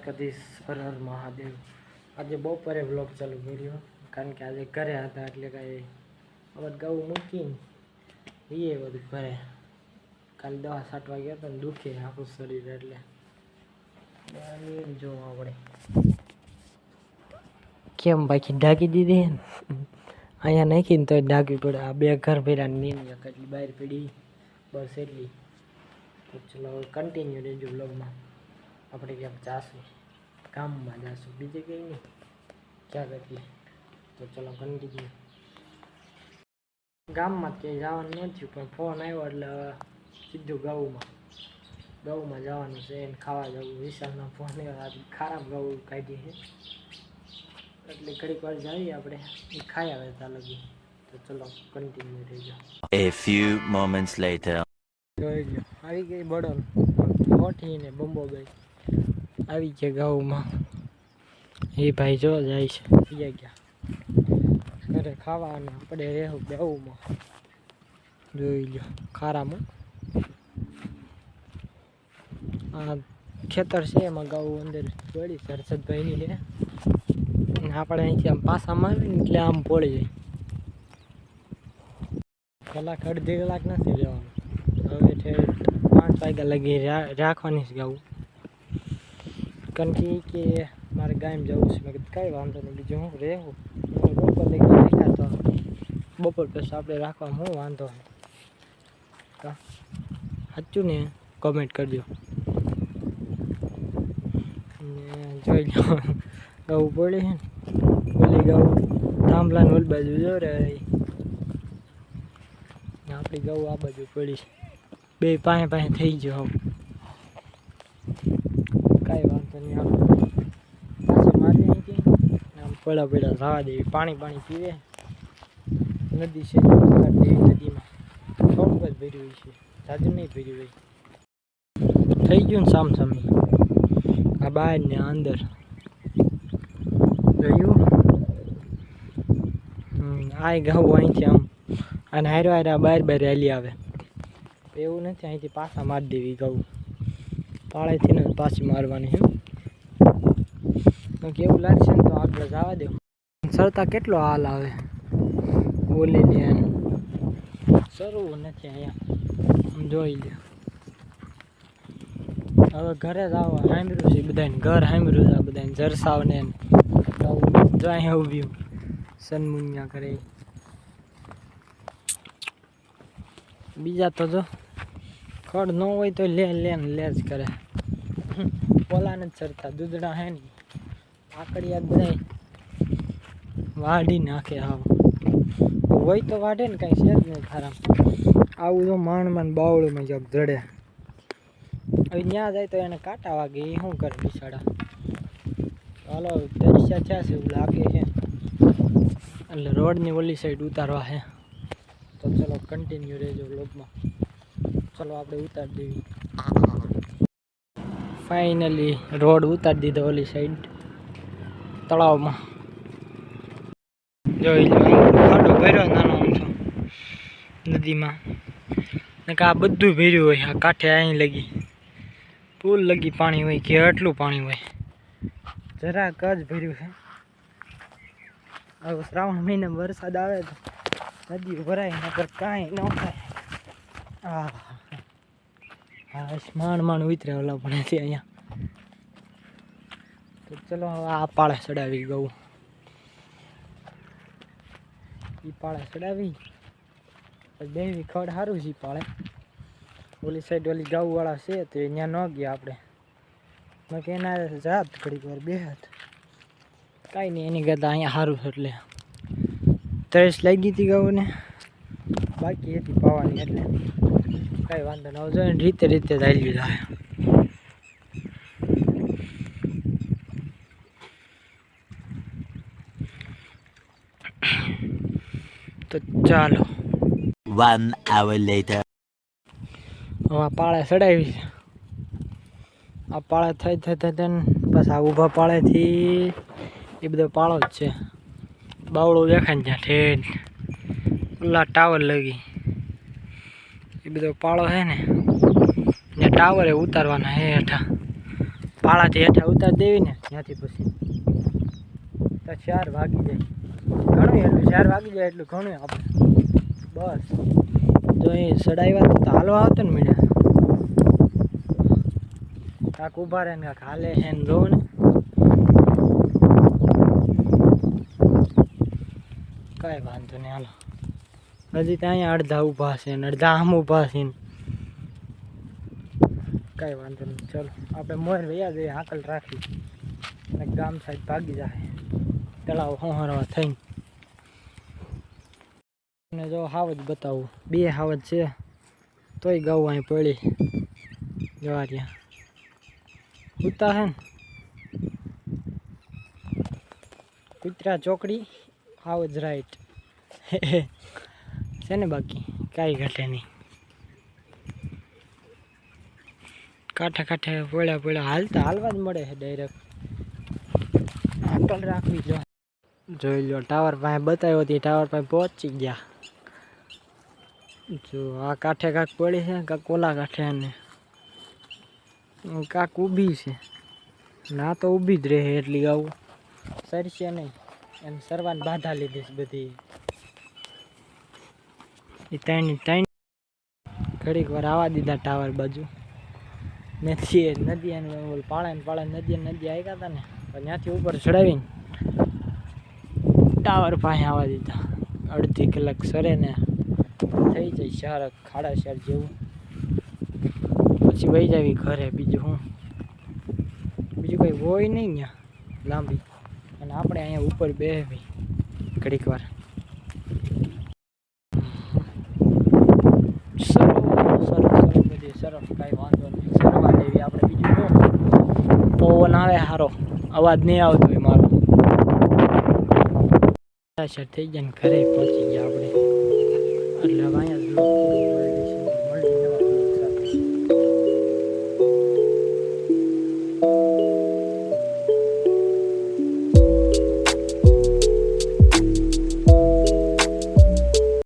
દ્વારકાધીશ હર હર મહાદેવ। આજે બપોરે વ્લોગ ચાલુ કર્યો કારણ કે આજે ઘરે હતા એટલે કાંઈ અવત ગૌ મૂકીને એ બધું ઘરે કાલે દવા છાંટવા ગયા હતા ને દુખે આખું શરીર એટલે જો આપણે કેમ બાકી ઢાંકી દીધી ને અહીંયા નાખીને તો ઢાંકવી પડે। આ બે ઘર ભર્યા નીની એટલી બહાર પડી બસ એટલી। તો ચલો કન્ટિન્યુ રહેજો વ્લોગમાં। આપણે ક્યાંક જાશું ગામમાં જાશું બીજે કંઈ નહીં ક્યાં કરીએ। તો ચલો કન્ટિન્યુ। ગામમાં ક્યાંય જવાનું નથી પણ ફોન આવ્યો એટલે સીધું ગૌમાં જવાનું છે એને ખાવા જવું। વિશાલનો ફોન આવ્યો આજે ખરાબ ગૌ કાઢી છે એટલે ઘડીક વાર જઈએ આપણે એ ખાઈ આવે ત્યાં લગી। તો ચલો કન્ટિન્યુ રહેજો। A few moments later જોઈ લો આવી ગઈ બડલ મોટી ને બંબોભાઈ આવી ગયા ગાઉમાં। એ ભાઈ જો જાય છે ગયા ઘરે ખાવા અને આપણે રહેવું ગાઉમાં। જોઈ લો ખારામાં આ ખેતર છે એમાં ગાઉ અંદર જોડી સરસદભાઈની છે અને આપણે અહીંથી આમ પાસામાં આવીને એટલે આમ પોળી જાય કલાક અડધી કલાક નથી રહેવાનું। હવે 5 વાગ્યા લગી રાખવાની છે ગાઉ કારણ કે મારે ગામ જવું છે। મેં કીધું કાંઈ વાંધો નહીં બીજું હું રહેવું બપોર લગી રાખ્યા તો બપોર પછી આપણે રાખવામાં હું વાંધો સાચું ને કોમેન્ટ કરજો। જોઈ લો ગૌ પડે છે ને ઓલી ગૌ થાંભલાને ઓલી બાજુ જો રે આપણી ગૌ આ બાજુ પડી છે બે પાસે થઈ ગયો કાંઈ વાંધો નહીં આપણે પાછા મારી હતી આમ પડ્યા જવા દેવી પાણી પીવે નદી છે નદીમાં થોડુંક જ ભર્યું છે જાજુ નહીં ભર્યું હોય થઈ ગયું ને સામસામી આ બહાર ને અંદર જોયું આ ઘઉં અહીંથી આમ અને હાર્યા બહાર હાલી આવે એવું નથી અહીંથી પાછા મારી દેવી ઘઉં પાળેથી ને પાછી મારવાની છે કેવું લાગશે ને તો આગળ જવા દેવું। સરતા કેટલો હાલ આવે બોલીને સરવું નથી અહીંયા જોઈ લે। હવે ઘરે જ આવવા સાંભળ્યું છે બધાને ઘર સાંભળ્યું છે બધાને જરસાવને જો અહીંયા ઊભી સનમુનિયા કરે બીજા તો જો ખડ ન હોય તો લે જ કરે પોલાને જ ચરતા દૂધડા હે ને આકડિયા બધા વાઢી નાખે આવ હોય તો વાઢે ને કાંઈ છે જ નહીં ખરાબ આવું જો માંડ બાવળુંમાં જગ જડે હવે ત્યાં જાય તો એને કાંટા વાગે એ શું કરે બિચારા। હાલો દરિયા થયા છે એવું લાગે છે એટલે રોડની ઓલી સાઈડ ઉતારવા છે। તો ચલો કન્ટિન્યુ રહેજો વ્લોગમાં। ચલો આપણે ઉતારી દેવી ફાઇનલી રોડ ઉતારી દીધો ઓલી સાઈડ તળાવમાં। જોઈ લો ખાડો ભર્યો નાનો અમથો નદીમાં ને આ બધું ભર્યું હોય આ કાંઠે અહીં લગી પુલ લગી પાણી હોય કે આટલું પાણી હોય જરાક જ ભર્યું છે। હવે શ્રાવણ મહિનામાં વરસાદ આવે તો નદી ભરાય નકર કાંઈ ન થાય। હા માંડ ઉતરે ઓલા પડે છે અહીંયા। તો ચલો આ પાળે ચડાવી ગૌ એ પાળે ચડાવી બેવી ખડ સારું છે પાળે ઓલી સાઈડ ઓલી ગાઉવાળા છે તો ત્યાં ન ગયા આપણે મેં કે એના જાત ઘડીક વાર બે હાથ કાંઈ નહીં એની કરતાં અહીંયા સારું છે એટલે તરસ લાગી હતી ગાઉને બાકી હતી પાવાની એટલે કાંઈ વાંધો ન આવજો ને રીતે ચાલી જાય। તો ચાલો 1 hour later હવે પાળે ચડાવી આ પાળે થઈ ને બસ આ ઊભા પાળેથી એ બધો પાળો જ છે બાવળું દેખાય ને ત્યાં ઠેઠ ઓલા ટાવર લગી એ બધો પાળો છે ને ત્યાં ટાવરે ઉતારવાના હે હેઠા પાળાથી હેઠા ઉતાર દેવી ને ત્યાંથી પછી તો 4 વાગી જાય. ઘણું એટલું 4 વાગી જાય એટલું ઘણું આપણે. બસ જો અહીં સડાવ્યા તો હાલવા આવતો ને મીડા કાંક ઊભા રહે ને કાંક હાલે છે ને જો ને કાંઈ વાંધો નહીં હાલો. હજી તો અહીંયા અડધા ઊભા છે ને અડધા આમ ઊભા છે ને કાંઈ વાંધો નહીં. ચલો આપણે મોર વયા જઈએ હાકલ રાખી અને ગામ સાઈડ ભાગી જાય તળાવ હોહરવા થઈને. અને જો હાવજ બતાવું 2 હાવજ છે તોય ગાઉં અહીં પડી જવા ત્યાં ઉતા હે ને કૂતરા ચોકડી હાવજ રાઈટ છે ને બાકી કાંઈ ઘટે નહીં. કાંઠે કાંઠે પોળ્યા હાલવા જ મળે છે ડાયરેક્ટ. હાકલ રાખવી જોઈ લો ટાવર પાસે બતાવ્યો હતી ટાવર પાસે પહોંચી ગયા. જો આ કાંઠે કાંક પડી છે કાંક ઓલા કાંઠે અને કાંક ઊભી છે ના તો ઊભી જ રહે એટલી ગાવું સરશે નહીં એમ સરવાની બાધા લીધી છે બધી. એ ત્રણ ઘડીક વાર આવવા દીધા ટાવર બાજુ નદી પાળા નદી આવ્યા હતા ને ત્યાંથી ઉપર ચડાવીને ટાવર પાસે આવવા દીધા. અડધી કલાક સરે ને થઈ જાય 4 સાડા 4 જેવું પછી વહી જાવી ઘરે. બીજું કંઈ હોય નહીં ત્યાં લાંબી અને આપણે અહીંયા ઉપર બેસવી ઘડીક વાર. સરસ કાંઈ વાંધો નહીં સરવા દેવી આપણે. બીજું પવન આવે સારો અવાજ નહીં આવતો હોય મારો. થઈ જાય ને ઘરે પહોંચી ગયા આપણે.